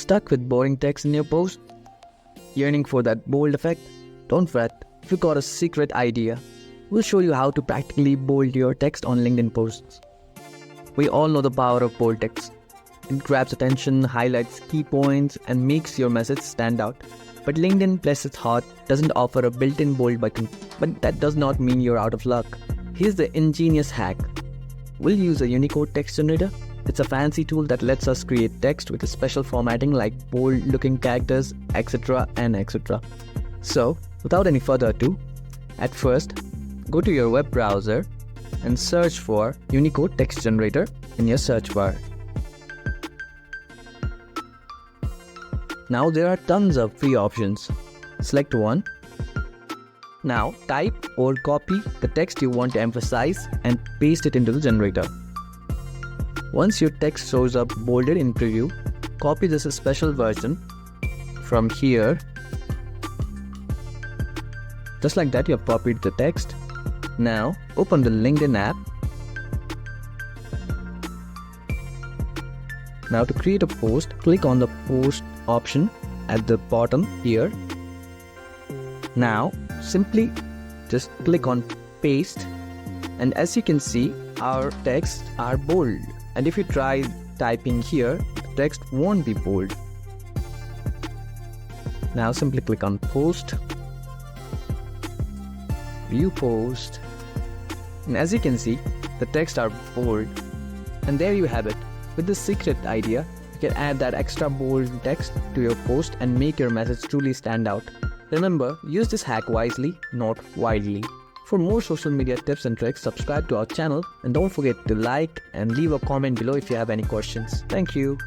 Stuck with boring text in your post? Yearning for that bold effect? Don't fret, we got a secret idea. We'll show you how to practically bold your text on LinkedIn posts. We all know the power of bold text. It grabs attention, highlights key points, and makes your message stand out. But LinkedIn, bless its heart, doesn't offer a built-in bold button. But that does not mean you're out of luck. Here's the ingenious hack. We'll use a Unicode text generator. It's a fancy tool that lets us create text with a special formatting like bold-looking characters, etc. and etc. So, without any further ado, at first, go to your web browser and search for Unicode text generator in your search bar. Now there are tons of free options. Select one. Now type or copy the text you want to emphasize and paste it into the generator. Once your text shows up bolded in preview, copy this special version from here. Just like that, you have copied the text. Now open the LinkedIn app. Now to create a post, click on the post option at the bottom here. Now simply just click on paste, and as you can see, our texts are bold. And if you try typing here, the text won't be bold. Now simply click on post, view post, and as you can see, the text are bold. And there you have it. With this secret idea, you can add that extra bold text to your post and make your message truly stand out. Remember, use this hack wisely, not wildly. For more social media tips and tricks, subscribe to our channel and don't forget to like and leave a comment below if you have any questions. Thank you.